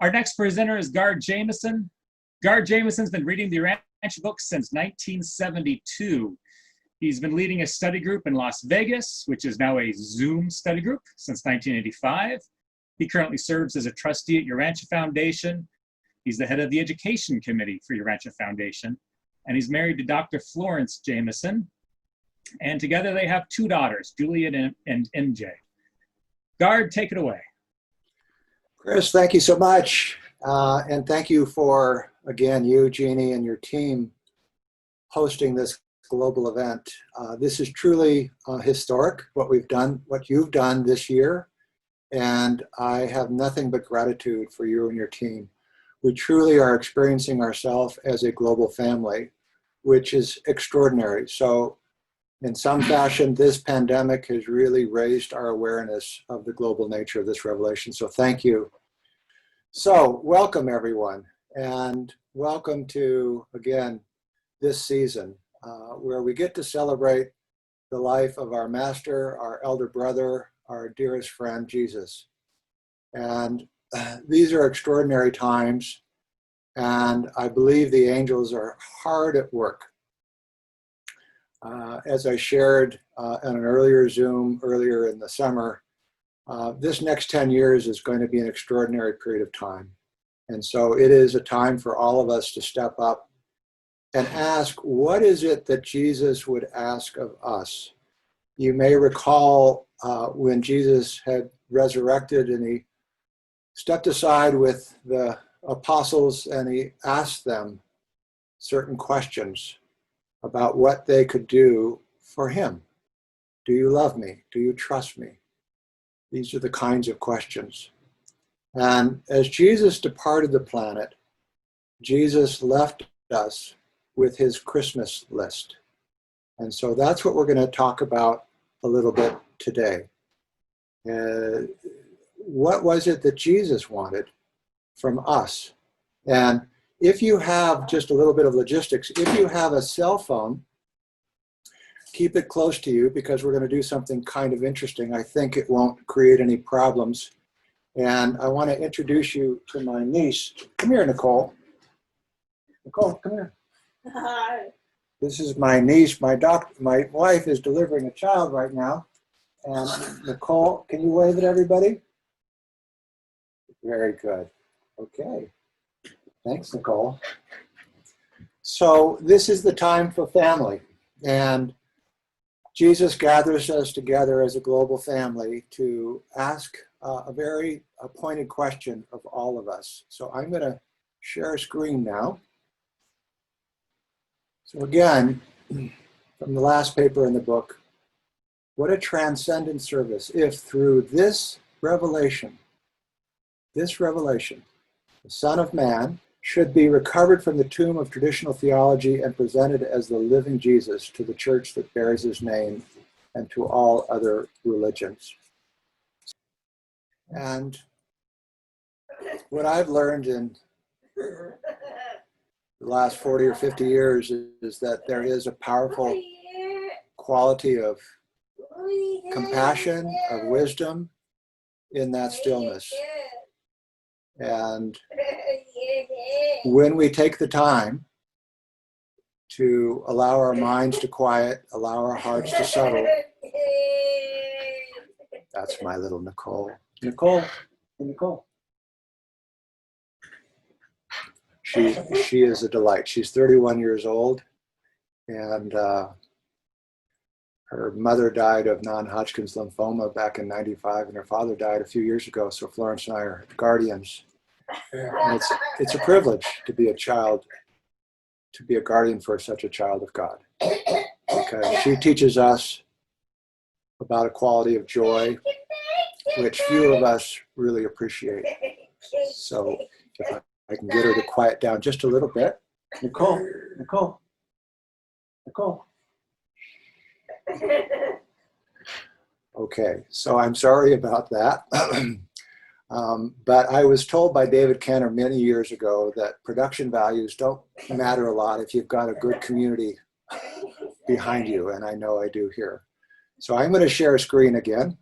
Our next presenter is Gard Jameson. Gard Jameson's been reading the Urantia books since 1972. He's been leading a study group in Las Vegas, which is now a Zoom study group, since 1985. He currently serves as a trustee at Urantia Foundation. He's the head of the education committee for Urantia Foundation, and he's married to Dr. Florence Jameson. And together they have two daughters, Julia and MJ. Gard, take it away. Chris, thank you so much. And thank you for, again, you, Jeannie, and your team hosting this global event. This is truly historic, what we've done, what you've done this year. And I have nothing but gratitude for you and your team. We truly are experiencing ourselves as a global family, which is extraordinary. So in some fashion, this pandemic has really raised our awareness of the global nature of this revelation. So thank you. So welcome everyone, and welcome to, again, this season where we get to celebrate the life of our master, our elder brother, our dearest friend, Jesus. And these are extraordinary times, and I believe the angels are hard at work. As I shared in an earlier Zoom earlier in the summer, this next 10 years is going to be an extraordinary period of time. And so it is a time for all of us to step up and ask, what is it that Jesus would ask of us? You may recall when Jesus had resurrected and he stepped aside with the apostles and he asked them certain questions about what they could do for him. Do you love me? Do you trust me? These are the kinds of questions. And as Jesus departed the planet, Jesus left us with his Christmas list. And so that's what we're going to talk about a little bit today. What was it that Jesus wanted from us? And if you have just a little bit of logistics, if you have a cell phone, keep it close to you because we're going to do something kind of interesting. I think it won't create any problems. And I want to introduce you to my niece. Come here, Nicole. Nicole, come here. Hi. This is my niece. My wife is delivering a child right now. And Nicole, can you wave at everybody? Very good. Okay. Thanks, Nicole. So this is the time for family. And Jesus gathers us together as a global family to ask a very pointed question of all of us. So I'm going to share a screen now. So again, from the last paper in the book, what a transcendent service if through this revelation, the Son of Man should be recovered from the tomb of traditional theology and presented as the living Jesus to the church that bears his name and to all other religions. And what I've learned in the last 40 or 50 years is that there is a powerful quality of compassion, of wisdom in that stillness. And when we take the time to allow our minds to quiet, allow our hearts to settle, that's my little Nicole. Nicole. She is a delight. She's 31 years old, and her mother died of non-Hodgkin's lymphoma back in '95, and her father died a few years ago, so Florence and I are guardians. And it's a privilege to be a child, to be a guardian for such a child of God. Because she teaches us about a quality of joy which few of us really appreciate. So if I can get her to quiet down just a little bit. Nicole. Okay, so I'm sorry about that. But I was told by David Kenner many years ago that production values don't matter a lot if you've got a good community behind you, and I know I do here. So I'm going to share a screen again.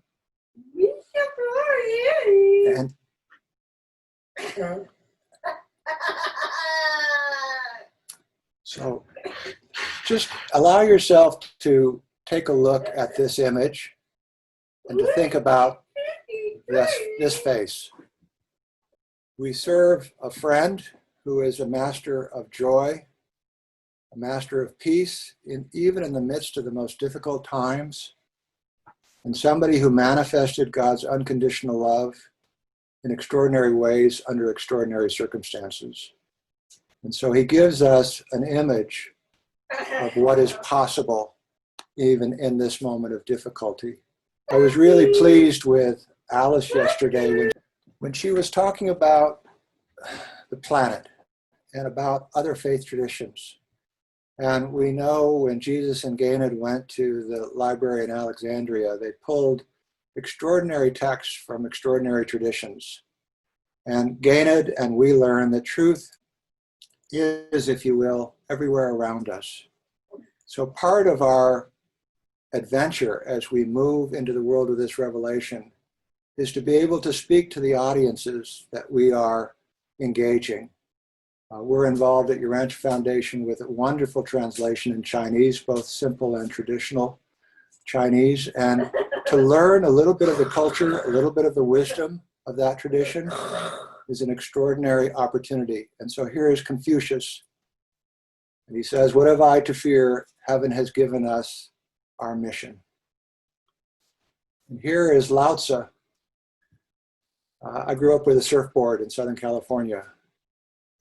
And So just allow yourself to take a look at this image and to think about this face. We serve a friend who is a master of joy, a master of peace, even in the midst of the most difficult times, and somebody who manifested God's unconditional love in extraordinary ways under extraordinary circumstances. And so he gives us an image of what is possible even in this moment of difficulty. I was really pleased with Alice yesterday when she was talking about the planet and about other faith traditions. And we know when Jesus and Ganid went to the library in Alexandria, they pulled extraordinary texts from extraordinary traditions. And Ganid and we learn that truth is, if you will, everywhere around us. So part of our adventure as we move into the world of this revelation is to be able to speak to the audiences that we are engaging. We're involved at Urantia Foundation with a wonderful translation in Chinese, both simple and traditional Chinese, and to learn a little bit of the culture, a little bit of the wisdom of that tradition is an extraordinary opportunity. And so here is Confucius, and he says, "What have I to fear? Heaven has given us our mission." And here is Lao Tzu. I grew up with a surfboard in Southern California.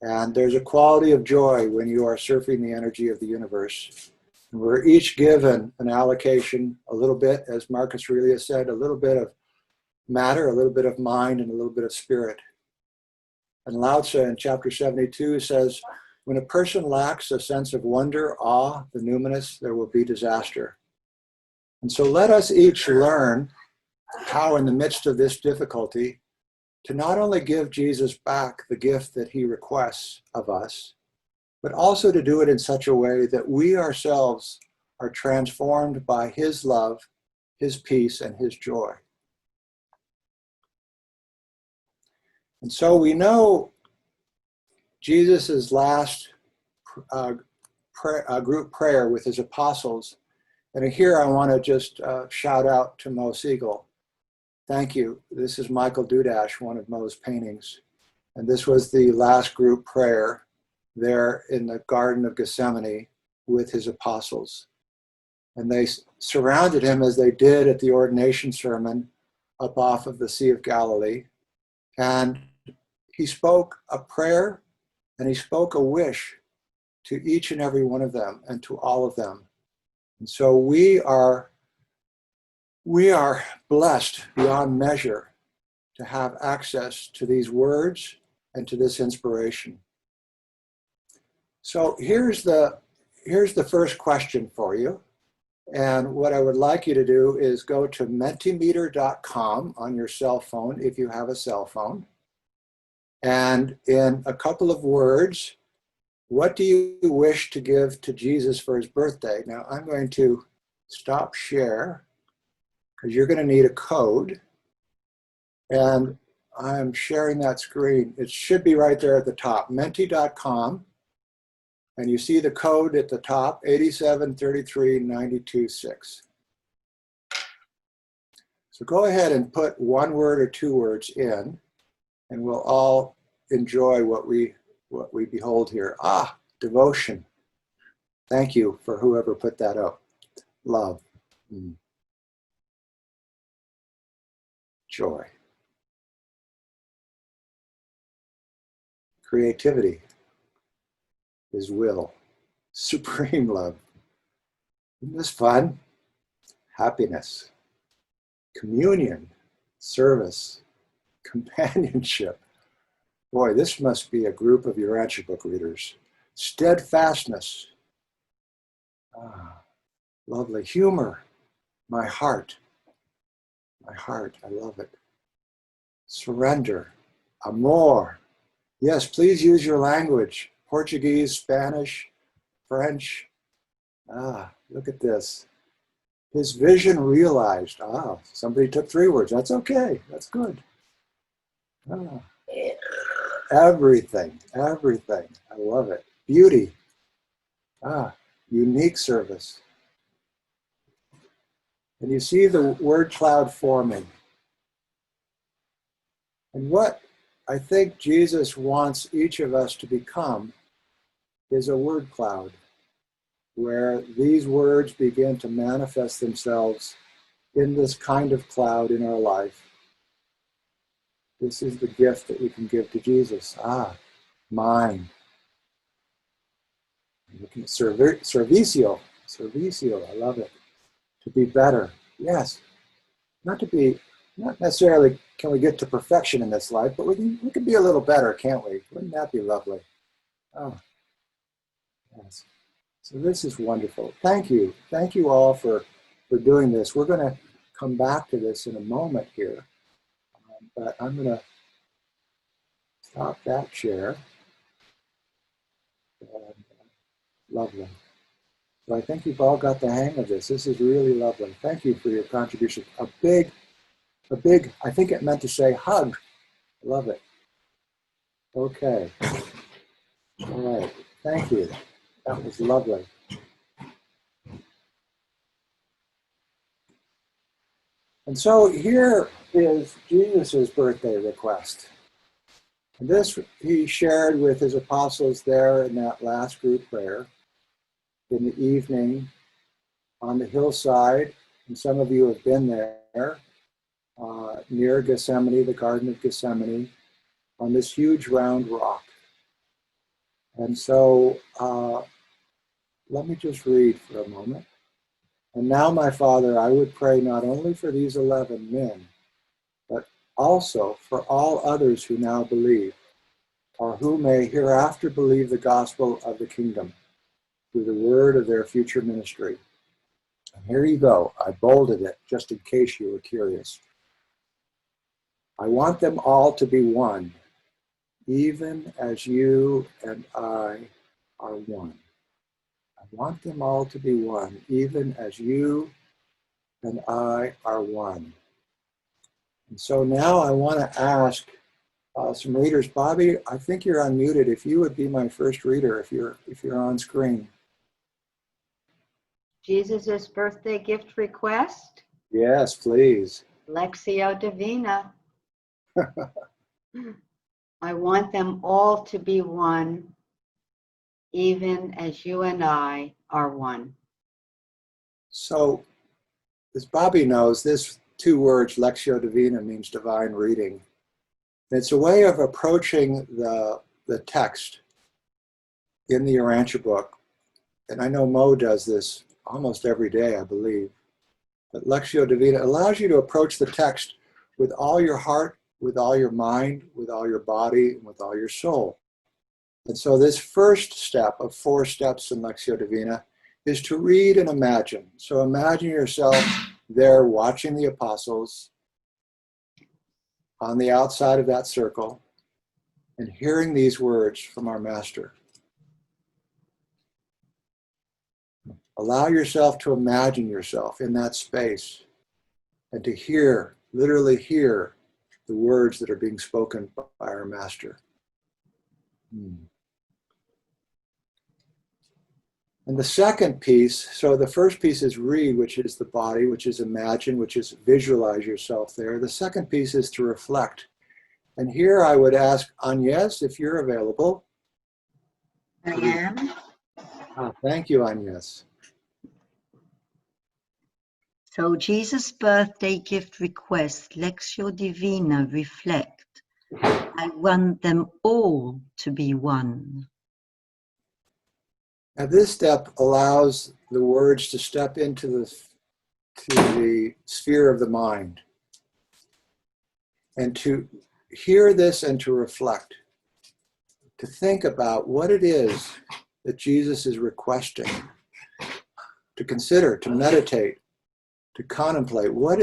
And there's a quality of joy when you are surfing the energy of the universe. And we're each given an allocation, a little bit, as Marcus Aurelius said, a little bit of matter, a little bit of mind, and a little bit of spirit. And Lao Tzu in chapter 72 says, when a person lacks a sense of wonder, awe, the numinous, there will be disaster. And so let us each learn how in the midst of this difficulty to not only give Jesus back the gift that he requests of us, but also to do it in such a way that we ourselves are transformed by his love, his peace, and his joy. And so we know Jesus' last group prayer with his apostles. And here I want to just shout out to Mo Siegel. Thank you. This is Michael Dudash, one of Mo's paintings. And this was the last group prayer there in the Garden of Gethsemane with his apostles. And they surrounded him as they did at the ordination sermon up off of the Sea of Galilee. And he spoke a prayer and he spoke a wish to each and every one of them and to all of them. And so we are blessed beyond measure to have access to these words and to this inspiration. So here's the first question for you. And what I would like you to do is go to mentimeter.com on your cell phone, if you have a cell phone. And in a couple of words, what do you wish to give to Jesus for his birthday? Now I'm going to stop share because you're going to need a code. And I'm sharing that screen. It should be right there at the top, menti.com. And you see the code at the top, 8733926. So go ahead and put one word or two words in, and we'll all enjoy what we behold here. Ah, devotion. Thank you for whoever put that up. Love. Joy. Creativity. His will. Supreme love. Isn't this fun? Happiness. Communion. Service. Companionship. Boy, this must be a group of Urantia book readers. Steadfastness. Ah, lovely. Humor. My heart. My heart, I love it. Surrender. Amor. Yes, please use your language. Portuguese, Spanish, French. Ah, look at this. His vision realized. Ah, somebody took 3 words. That's okay. That's good. Ah. everything, everything. I love it. Beauty. Unique service. And you see the word cloud forming. And what I think Jesus wants each of us to become is a word cloud, where these words begin to manifest themselves in this kind of cloud in our life. This is the gift that we can give to Jesus. Mine. I'm looking at servicio. Servicio, I love it. To be better. Yes. Not necessarily can we get to perfection in this life, but we can be a little better, can't we? Wouldn't that be lovely? Oh, yes. So this is wonderful. Thank you. Thank you all for doing this. We're going to come back to this in a moment here. But I'm going to stop that share. Lovely. So I think you've all got the hang of this. This is really lovely. Thank you for your contribution. A big, I think it meant to say hug. Love it. Okay. All right. Thank you. That was lovely. And so here is Jesus' birthday request. And this he shared with his apostles there in that last group prayer in the evening on the hillside. And some of you have been there near Gethsemane, the Garden of Gethsemane, on this huge round rock. And so let me just read for a moment. And now, my Father, I would pray not only for these 11 men, but also for all others who now believe, or who may hereafter believe the gospel of the kingdom through the word of their future ministry. And here you go. I bolded it just in case you were curious. I want them all to be one, even as you and I are one. I want them all to be one, even as you and I are one. And so now I want to ask some readers. Bobby, I think you're unmuted. If you would be my first reader, if you're on screen. Jesus' birthday gift request? Yes, please. Lectio Divina. I want them all to be one, even as you and I are one. So, as Bobby knows, this 2 words, Lectio Divina, means divine reading. It's a way of approaching the text in the Urantia book. And I know Mo does this almost every day, I believe. But Lectio Divina allows you to approach the text with all your heart, with all your mind, with all your body, and with all your soul. And so this first step of 4 steps in Lectio Divina is to read and imagine. So imagine yourself there watching the apostles on the outside of that circle and hearing these words from our Master. Allow yourself to imagine yourself in that space and to hear, literally hear, the words that are being spoken by our Master. And the second piece, so the first piece is read, which is the body, which is imagine, which is visualize yourself there. The second piece is to reflect. And here I would ask Agnes, if you're available. I am. Thank you, Agnes. So Jesus' birthday gift request, Lectio Divina, reflect. I want them all to be one. Now this step allows the words to step into the sphere of the mind and to hear this and to reflect, to think about what it is that Jesus is requesting, to consider, to meditate, to contemplate why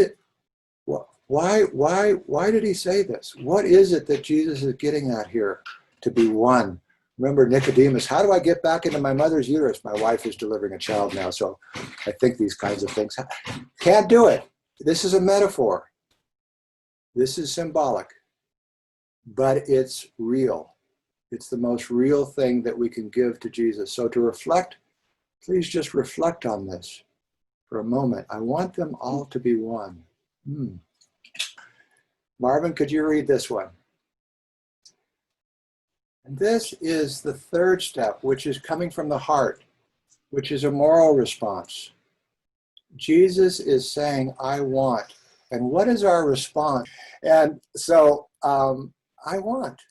did he say this? What is it that Jesus is getting at here? To be one. Remember Nicodemus, how do I get back into my mother's uterus? My wife is delivering a child now, so I think these kinds of things. Can't do it. This is a metaphor. This is symbolic, but it's real. It's the most real thing that we can give to Jesus. So to reflect, please just reflect on this for a moment. I want them all to be one. Marvin, could you read this one? And this is the third step, which is coming from the heart, which is a moral response. Jesus is saying, I want. And what is our response? And so, I want.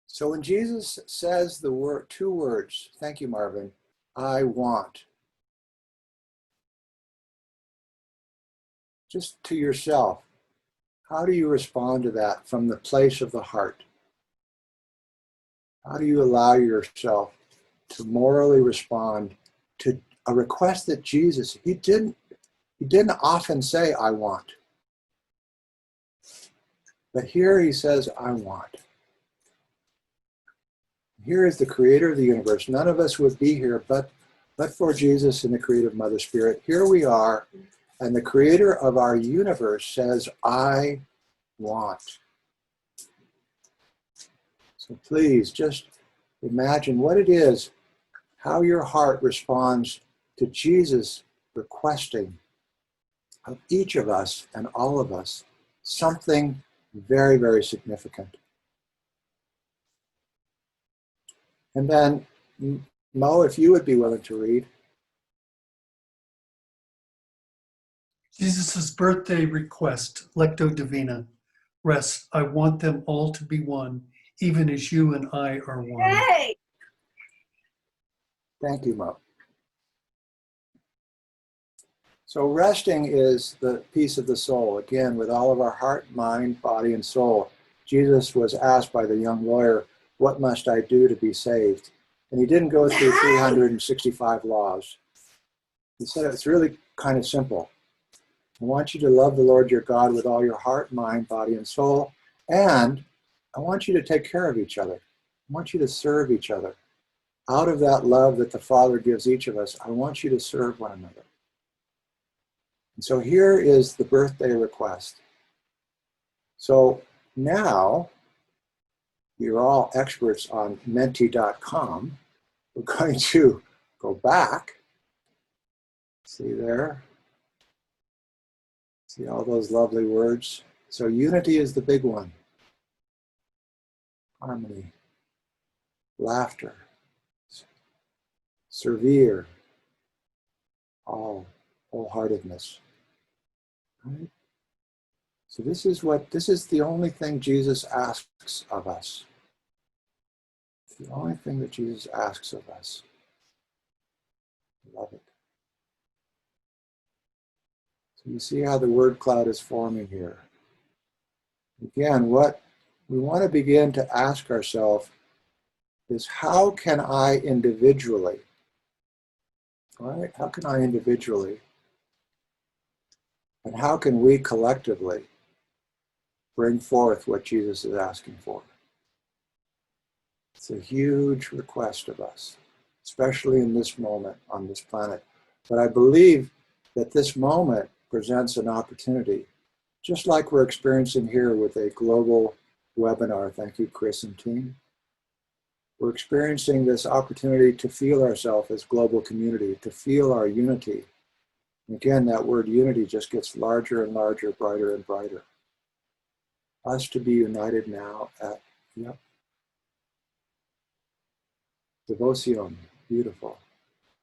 So when Jesus says the word, two words, thank you, Marvin, I want. Just to yourself, how do you respond to that from the place of the heart? How do you allow yourself to morally respond to a request that Jesus, he didn't often say, I want. But here he says, I want. Here is the creator of the universe. None of us would be here but for Jesus and the creative Mother Spirit. Here we are, and the creator of our universe says, I want. So please just imagine what it is, how your heart responds to Jesus requesting of each of us and all of us something very, very significant. And then, Mo, if you would be willing to read. Jesus' birthday request, Lectio Divina, rests, I want them all to be one, even as you and I are one. Hey! Thank you, Mo. So resting is the peace of the soul. Again, with all of our heart, mind, body, and soul. Jesus was asked by the young lawyer, what must I do to be saved? And he didn't go through 365 laws. He said it's really kind of simple. I want you to love the Lord your God with all your heart, mind, body, and soul. And I want you to take care of each other. I want you to serve each other. Out of that love that the Father gives each of us, I want you to serve one another. And so here is the birthday request. So now, you're all experts on menti.com. We're going to go back. See there? See all those lovely words? So unity is the big one. Harmony, laughter, servir, all wholeheartedness. Right? So this is the only thing Jesus asks of us. It's the only thing that Jesus asks of us. Love it. So you see how the word cloud is forming here. Again, what we want to begin to ask ourselves is how can I individually, all right, how can I individually, and how can we collectively bring forth what Jesus is asking for? It's a huge request of us, especially in this moment on this planet. But I believe that this moment presents an opportunity, just like we're experiencing here with a global webinar. Thank you, Chris and team. We're experiencing this opportunity to feel ourselves as global community, to feel our unity. And again, that word unity just gets larger and larger, brighter and brighter. Us to be united now at, yep. Devoción, beautiful.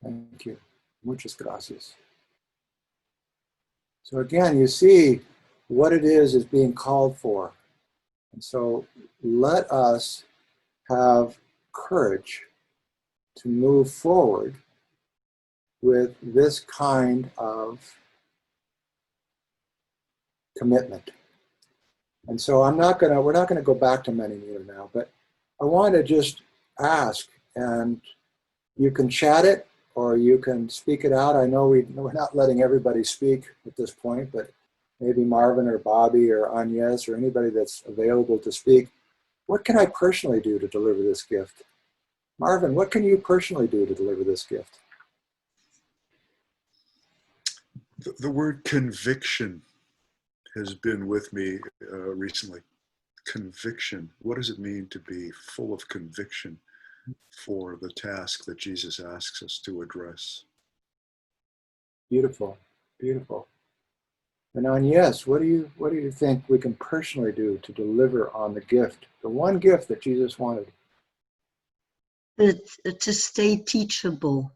Thank you. Muchas gracias. So again, you see what it is being called for. And so let us have courage to move forward with this kind of commitment. And so we're not going to go back to many meter now, but I want to just ask, and you can chat it or you can speak it out. I know we're not letting everybody speak at this point, but maybe Marvin or Bobby or Agnes or anybody that's available to speak. What can I personally do to deliver this gift? Marvin, what can you personally do to deliver this gift? The word conviction has been with me recently. conviction. What does it mean to be full of conviction for the task that Jesus asks us to address? Beautiful, beautiful. And Agnes, what do you think we can personally do to deliver on the gift, the one gift that Jesus wanted? To stay teachable.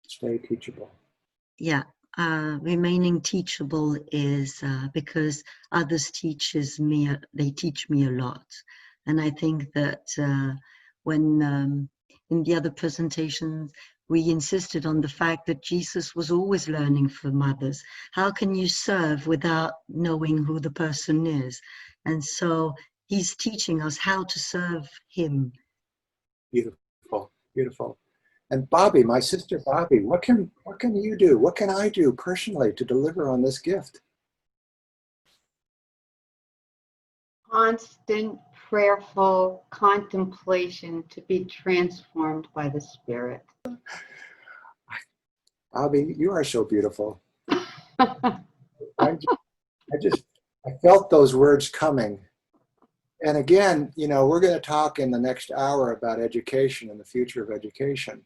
Stay teachable. Yeah, remaining teachable is because others they teach me a lot. And I think that when in the other presentations, we insisted on the fact that Jesus was always learning from others. How can you serve without knowing who the person is? And so he's teaching us how to serve him. Beautiful, beautiful. And Bobby, my sister Bobby, what can you do? What can I do personally to deliver on this gift? Constant prayerful contemplation to be transformed by the Spirit. Bobby, you are so beautiful. I felt those words coming. And again, you know, we're going to talk in the next hour about education and the future of education.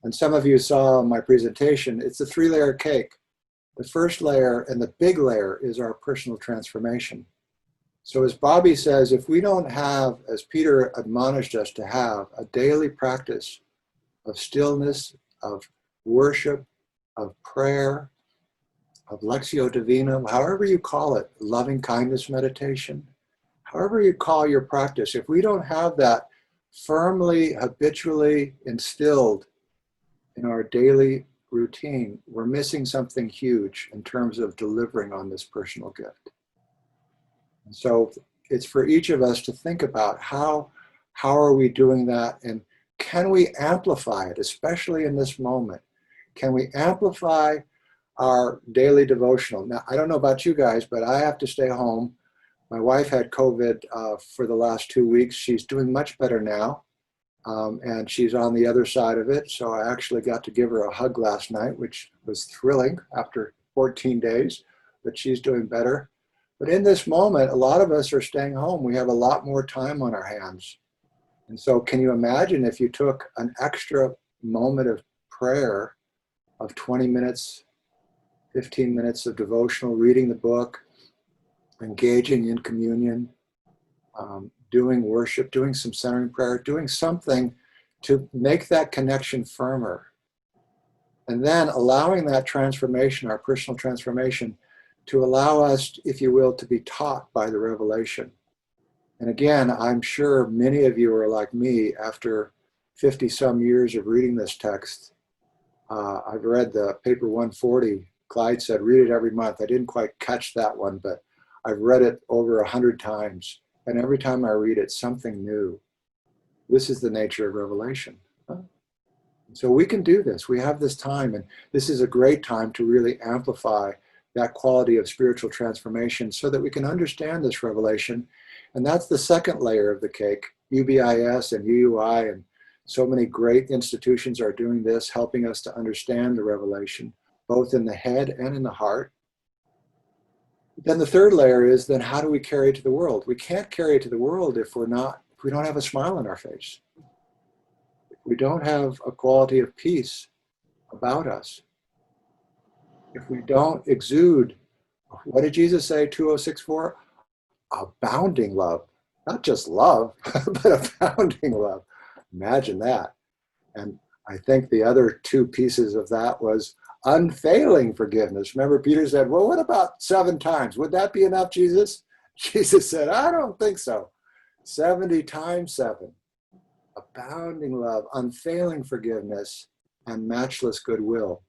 And some of you saw my presentation, it's a 3-layer cake. The first layer and the big layer is our personal transformation. So as Bobby says, if we don't have, as Peter admonished us to have, a daily practice of stillness, of worship, of prayer, of Lectio Divina, however you call it, loving kindness meditation, however you call your practice, if we don't have that firmly, habitually instilled in our daily routine, we're missing something huge in terms of delivering on this personal gift. And so it's for each of us to think about how are we doing that, and can we amplify it, especially in this moment? Can we amplify our daily devotional? Now, I don't know about you guys, but I have to stay home. My wife had COVID for the last 2 weeks. She's doing much better now. And she's on the other side of it. So I actually got to give her a hug last night, which was thrilling after 14 days, but she's doing better. But in this moment, a lot of us are staying home. We have a lot more time on our hands. And so can you imagine if you took an extra moment of prayer of 20 minutes, 15 minutes of devotional, reading the book, engaging in communion, doing worship, doing some centering prayer, doing something to make that connection firmer. And then allowing that transformation, our personal transformation, to allow us, if you will, to be taught by the revelation. And again, I'm sure many of you are like me after 50 some years of reading this text. I've read the paper 140. Clyde said, read it every month. I didn't quite catch that one, but I've read it over 100 times. And every time I read it, something new. This is the nature of revelation. So we can do this. We have this time, and this is a great time to really amplify that quality of spiritual transformation so that we can understand this revelation. And that's the second layer of the cake. UBIS and UUI and so many great institutions are doing this, helping us to understand the revelation, both in the head and in the heart. Then the third layer is, then how do we carry it to the world? We can't carry it to the world if we don't have a smile on our face. If we don't have a quality of peace about us. If we don't exude, what did Jesus say, 2064? Abounding love. Not just love, but abounding love. Imagine that. And I think the other two pieces of that was unfailing forgiveness. Remember, Peter said, well, what about 7 times? Would that be enough, Jesus? Jesus said, I don't think so. 70 times 7. Abounding love, unfailing forgiveness, and matchless goodwill.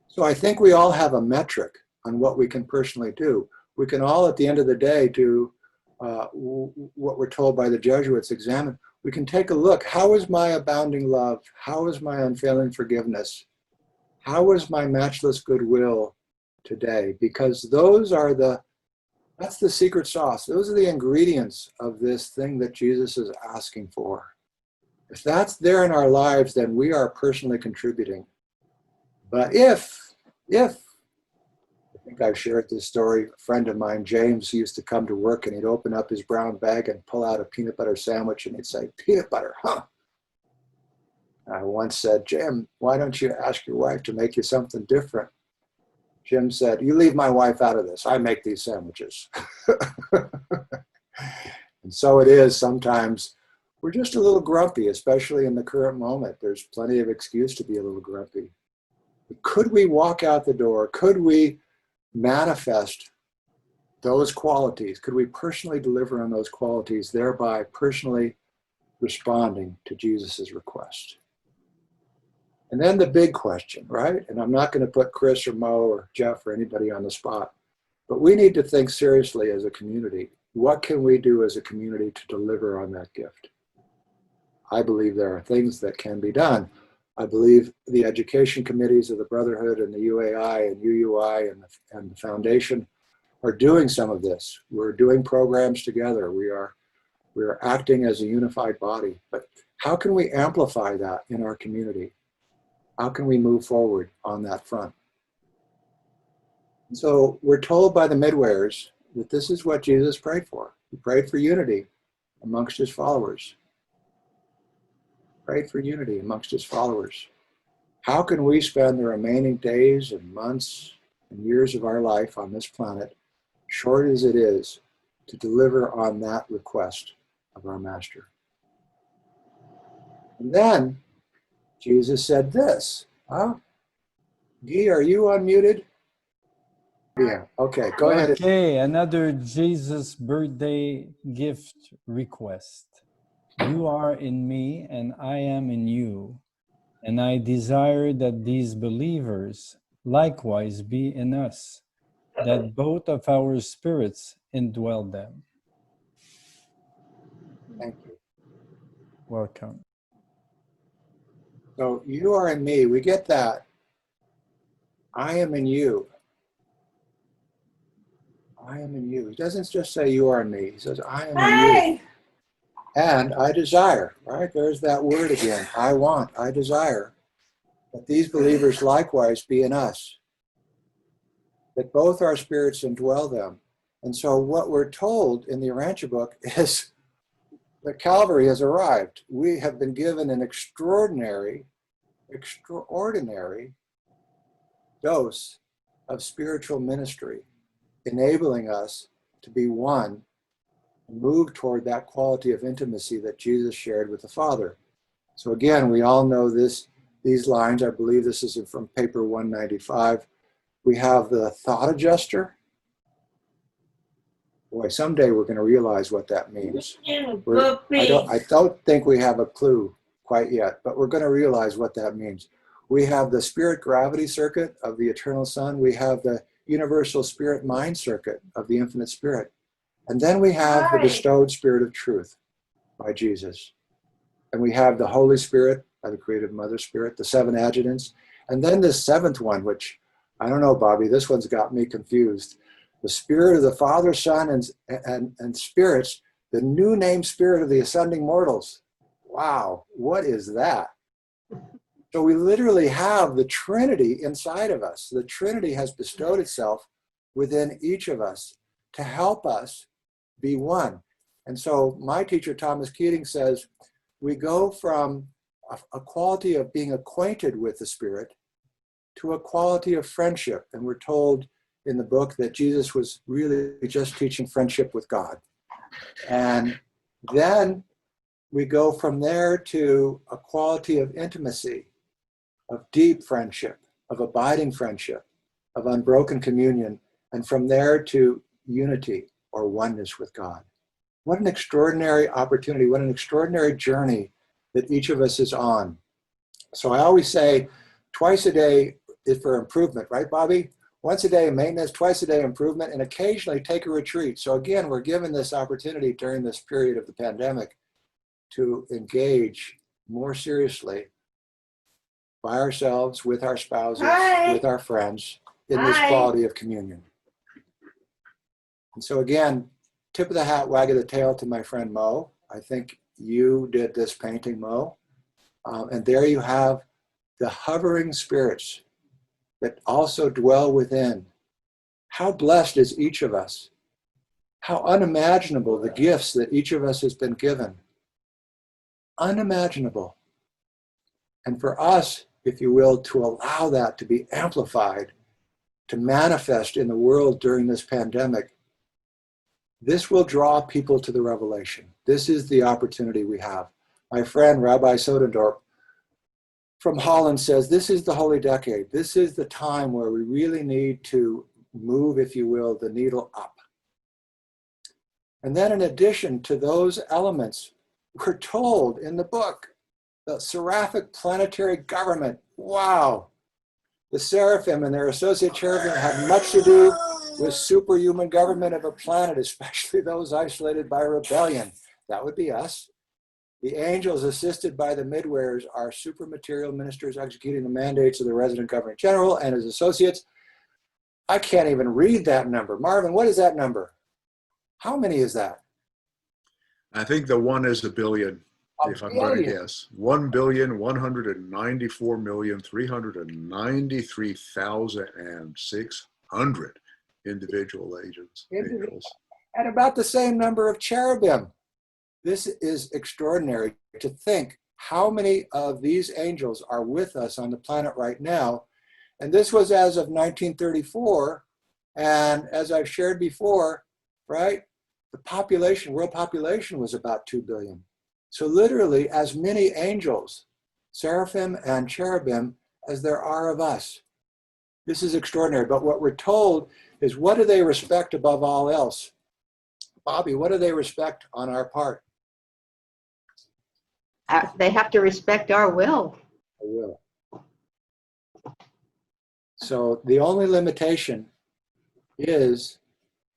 So I think we all have a metric on what we can personally do. We can all, at the end of the day, do what we're told by the Jesuits, examine. We can take a look. How is my abounding love? How is my unfailing forgiveness? How is my matchless goodwill today? Because that's the secret sauce. Those are the ingredients of this thing that Jesus is asking for. If that's there in our lives, then we are personally contributing. But if think I've shared this story. A friend of mine, James, he used to come to work and he'd open up his brown bag and pull out a peanut butter sandwich and he'd say, "Peanut butter, huh?" I once said, "Jim, why don't you ask your wife to make you something different?" Jim said, "You leave my wife out of this. I make these sandwiches." And so it is sometimes we're just a little grumpy, especially in the current moment. There's plenty of excuse to be a little grumpy. But could we walk out the door? Could we manifest those qualities? Could we personally deliver on those qualities, thereby personally responding to Jesus's request? And then the big question, right? And I'm not going to put Chris or Mo or Jeff or anybody on the spot, but we need to think seriously as a community. What can we do as a community to deliver on that gift? I believe there are things that can be done. I believe the education committees of the Brotherhood and the UAI and UUI and the foundation are doing some of this. We're doing programs together. We are acting as a unified body. But how can we amplify that in our community? How can we move forward on that front? So we're told by the midwares that this is what Jesus prayed for. He prayed for unity amongst his followers. Prayed for unity amongst his followers. How can we spend the remaining days and months and years of our life on this planet, short as it is, to deliver on that request of our Master? And then Jesus said this. Huh? Guy, are you unmuted? Yeah, okay, go ahead. Okay, another Jesus birthday gift request. You are in me and I am in you, and I desire that these believers likewise be in us, that both of our spirits indwell them. Thank you. Welcome. So you are in me, we get that. I am in you. I am in you. He doesn't just say you are in me. He says, I am in you. And I desire, right? There's that word again. I want, I desire that these believers likewise be in us, that both our spirits indwell them. And so what we're told in the Urantia book is that Calvary has arrived. We have been given an extraordinary dose of spiritual ministry, enabling us to be one and move toward that quality of intimacy that Jesus shared with the Father. So again, we all know these lines. I believe this is from paper 195. We have the thought adjuster. Boy, someday we're going to realize what that means. I don't think we have a clue quite yet, but we're going to realize what that means. We have the spirit gravity circuit of the eternal Son. We have the universal spirit mind circuit of the infinite spirit. And then we have the bestowed spirit of truth by Jesus. And we have the Holy Spirit by the creative Mother Spirit, the seven adjutants. And then this seventh one, which I don't know, Bobby, this one's got me confused. The spirit of the Father, Son, and spirits, the new name spirit of the ascending mortals. Wow, what is that? So we literally have the Trinity inside of us. The Trinity has bestowed itself within each of us to help us be one. And so my teacher, Thomas Keating, says we go from a quality of being acquainted with the Spirit to a quality of friendship. And we're told in the book that Jesus was really just teaching friendship with God. And then we go from there to a quality of intimacy, of deep friendship, of abiding friendship, of unbroken communion, and from there to unity or oneness with God. What an extraordinary opportunity, what an extraordinary journey that each of us is on. So I always say twice a day is for improvement, right, Bobby? Once a day maintenance, twice a day improvement, and occasionally take a retreat. So again, we're given this opportunity during this period of the pandemic to engage more seriously by ourselves, with our spouses, with our friends, in this quality of communion. And so again, tip of the hat, wag of the tail to my friend Mo. I think you did this painting, Mo. And there you have the hovering spirits that also dwell within, How blessed is each of us? How unimaginable the gifts that each of us has been given. Unimaginable. And for us, if you will, to allow that to be amplified, to manifest in the world during this pandemic, this will draw people to the revelation. This is the opportunity we have. My friend, Rabbi Sodendorp from Holland says, this is the holy decade. This is the time where we really need to move, if you will, the needle up. And then in addition to those elements, we're told in the book, the seraphic planetary government, wow. The seraphim and their associate cherubim have much to do with superhuman government of a planet, especially those isolated by rebellion. That would be us. The angels, assisted by the midwares, are supermaterial ministers executing the mandates of the resident governor general and his associates. I can't even read that number. Marvin, what is that number? How many is that? I think the one is a billion, if I'm going to guess. 1,194,393,600 individual angels. And about the same number of cherubim. This is extraordinary to think how many of these angels are with us on the planet right now. And this was as of 1934. And as I've shared before, right, the population, world population was about 2 billion. So literally as many angels, seraphim and cherubim, as there are of us. This is extraordinary. But what we're told is, what do they respect above all else? Bobby, what do they respect on our part? They have to respect our will. I will. So the only limitation is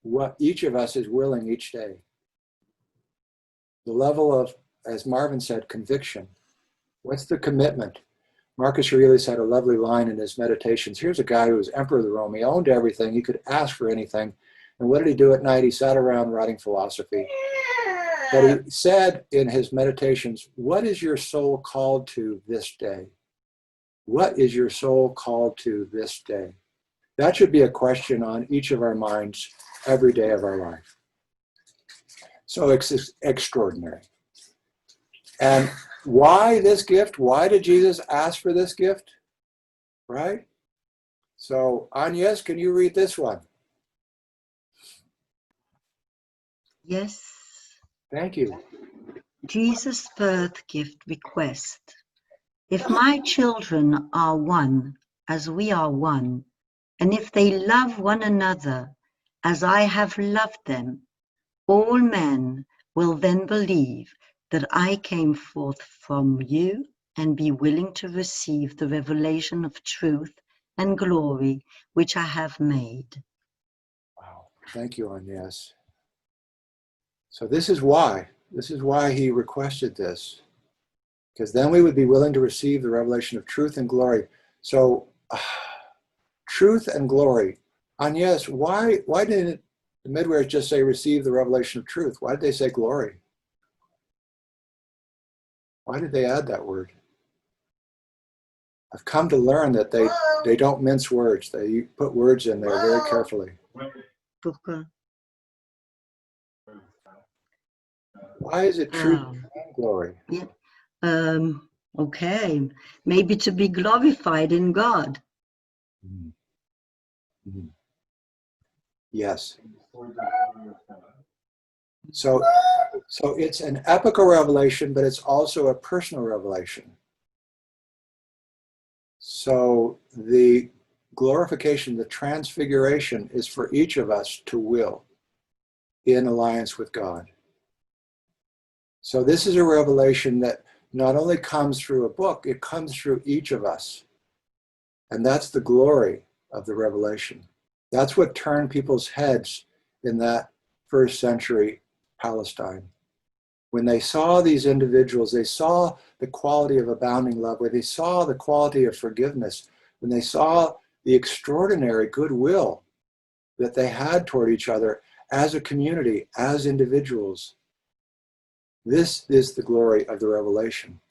what each of us is willing each day. The level of, as Marvin said, conviction. What's the commitment? Marcus Aurelius had a lovely line in his Meditations. Here's a guy who was emperor of the Rome. He owned everything. He could ask for anything. And what did he do at night? He sat around writing philosophy. But he said in his Meditations, what is your soul called to this day? What is your soul called to this day? That should be a question on each of our minds every day of our life. So it's extraordinary. And why this gift? Why did Jesus ask for this gift? Right? So Agnes, can you read this one? Yes. Thank you. Jesus' birth gift request. If my children are one, as we are one, and if they love one another as I have loved them, all men will then believe that I came forth from you and be willing to receive the revelation of truth and glory which I have made. Wow. Thank you, Agnes. So this is why he requested this, because then we would be willing to receive the revelation of truth and glory. So truth and glory. Agnes, why didn't the midwares just say receive the revelation of truth? Why did they say glory? Why did they add that word? I've come to learn that they don't mince words. They put words in there very carefully. Pourquoi? Why is it truth and glory? Yeah. Okay. Maybe to be glorified in God. Mm-hmm. Yes. So it's an epical revelation, but it's also a personal revelation. So the glorification, the transfiguration is for each of us to will in alliance with God. So this is a revelation that not only comes through a book, it comes through each of us. And that's the glory of the revelation. That's what turned people's heads in that first century Palestine. When they saw these individuals, they saw the quality of abounding love, where they saw the quality of forgiveness, when they saw the extraordinary goodwill that they had toward each other as a community, as individuals. This is the glory of the revelation.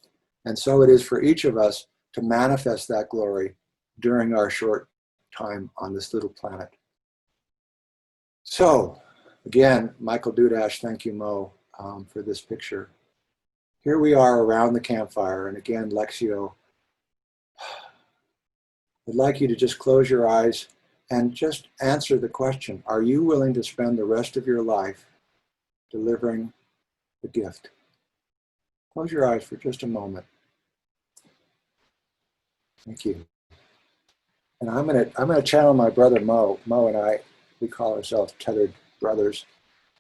And so it is for each of us to manifest that glory during our short time on this little planet. So, again, Michael Dudash, thank you, Mo, for this picture. Here we are around the campfire, and again, Lexio, I'd like you to just close your eyes and just answer the question, are you willing to spend the rest of your life delivering the gift? Close your eyes for just a moment. Thank you. And I'm gonna channel my brother Mo. Mo and I, we call ourselves tethered brothers,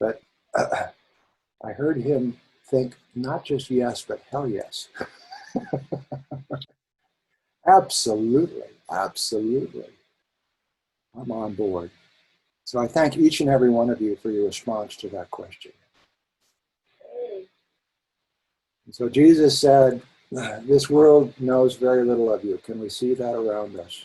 but I heard him think not just yes, but hell yes. Absolutely, absolutely. I'm on board. So I thank each and every one of you for your response to that question. And so Jesus said, this world knows very little of you. Can we see that around us?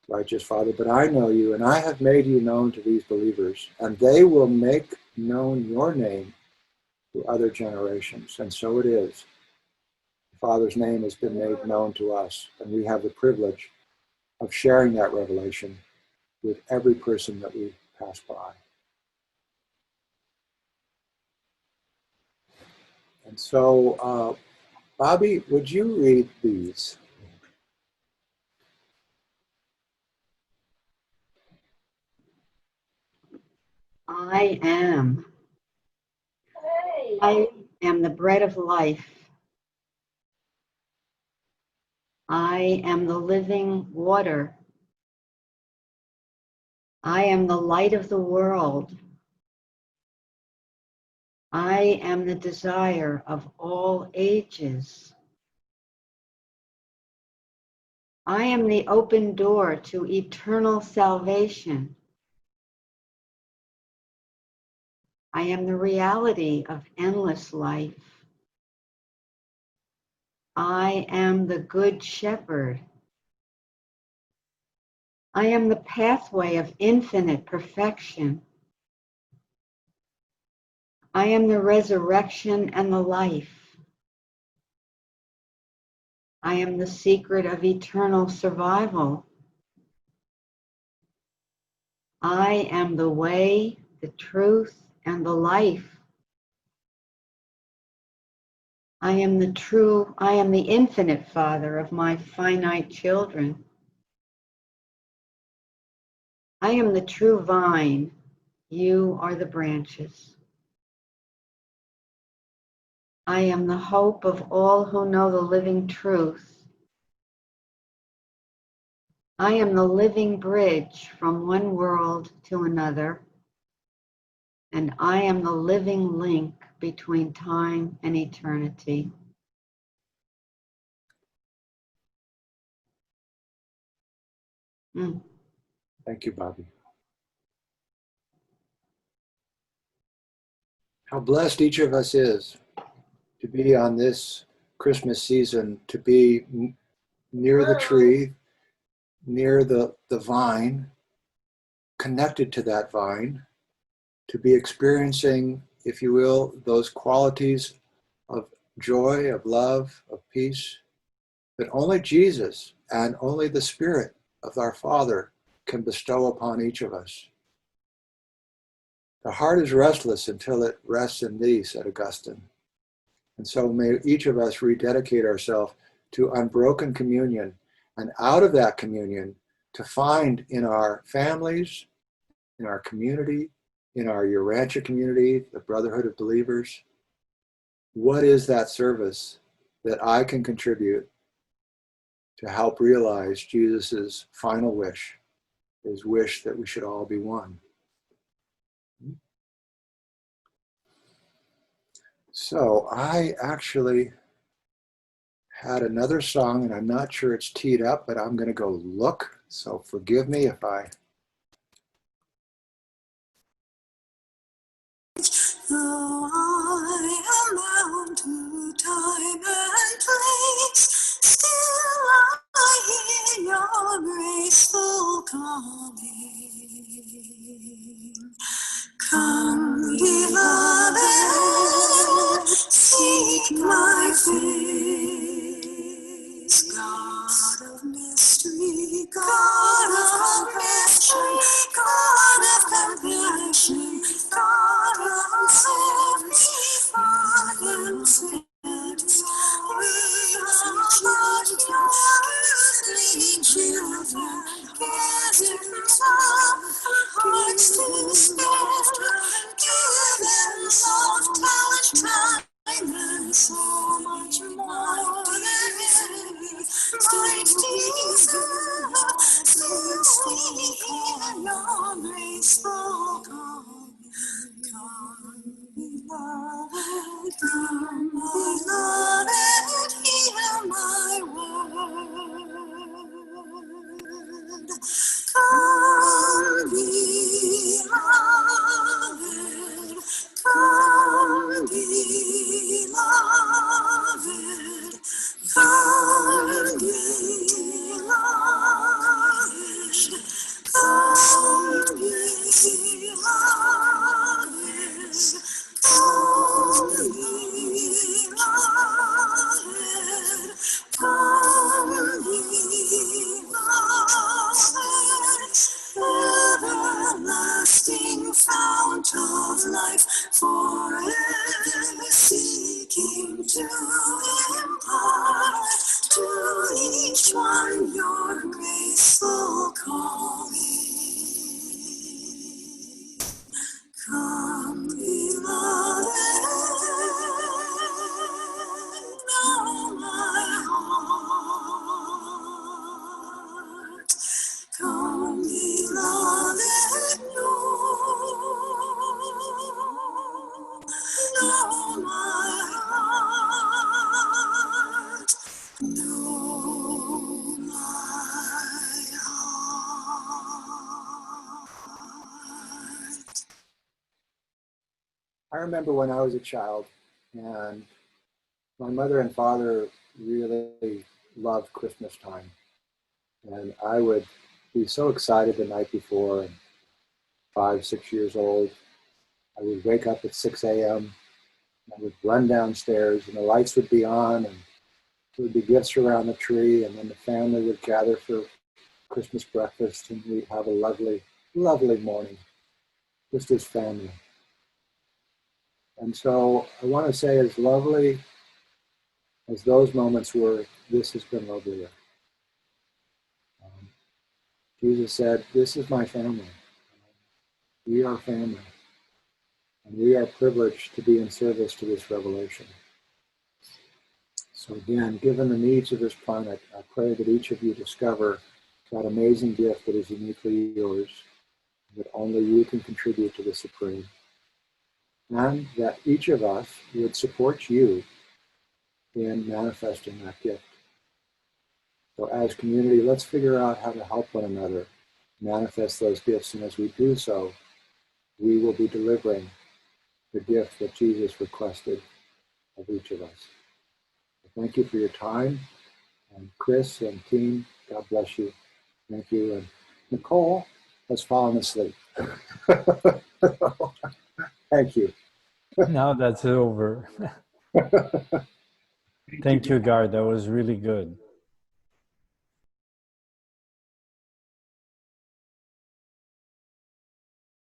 Righteous Father, but I know you, and I have made you known to these believers, and they will make known your name to other generations. And so it is. The Father's name has been made known to us, and we have the privilege of sharing that revelation with every person that we pass by. And so, Bobby, would you read these? I am. I am the bread of life. I am the living water. I am the light of the world. I am the desire of all ages. I am the open door to eternal salvation. I am the reality of endless life. I am the good shepherd. I am the pathway of infinite perfection. I am the resurrection and the life. I am the secret of eternal survival. I am the way, the truth, and the life. I am the infinite Father of my finite children. I am the true vine. You are the branches. I am the hope of all who know the living truth. I am the living bridge from one world to another, and I am the living link between time and eternity. Thank you, Bobby. How blessed each of us is to be on this Christmas season, to be near the tree, near the vine, connected to that vine, to be experiencing, if you will, those qualities of joy, of love, of peace, that only Jesus and only the Spirit of our Father can bestow upon each of us. The heart is restless until it rests in thee, said Augustine. And so may each of us rededicate ourselves to unbroken communion, and out of that communion to find in our families, in our community, in our Urantia community, the Brotherhood of Believers, what is that service that I can contribute to help realize Jesus's final wish, his wish that we should all be one. So I actually had another song, and I'm not sure it's teed up, but I'm going to go look. So forgive me if I... Though I am bound to time and place, still I hear your graceful calling. Come, beloved, seek my face. God of mystery, God of compassion, God of compassion. beloved, hear my word. Come, beloved, come, beloved, come, beloved, come, beloved, come, beloved, come, beloved, everlasting fount of life, forever seeking to impart to each one your graceful calling. Come, beloved, know my heart. Come, beloved, know my heart. Know my heart. I remember when I was a child, and my mother and father really loved Christmas time. And I would be so excited the night before, and 5, 6 years old. I would wake up at 6 a.m. I would run downstairs, and the lights would be on, and there would be gifts around the tree, and then the family would gather for Christmas breakfast, and we'd have a lovely, lovely morning, just as family. And so I want to say, as lovely as those moments were, this has been lovelier. Jesus said, "This is my family. We are family. And we are privileged to be in service to this revelation." So again, given the needs of this planet, I pray that each of you discover that amazing gift that is uniquely yours, that only you can contribute to the Supreme, and that each of us would support you in manifesting that gift. So as community, let's figure out how to help one another manifest those gifts, and as we do so, we will be delivering the gift that Jesus requested of each of us. Thank you for your time. And Chris and team, God bless you. Thank you. And Nicole has fallen asleep. Thank you. Now that's over. Thank you, Gard. That was really good.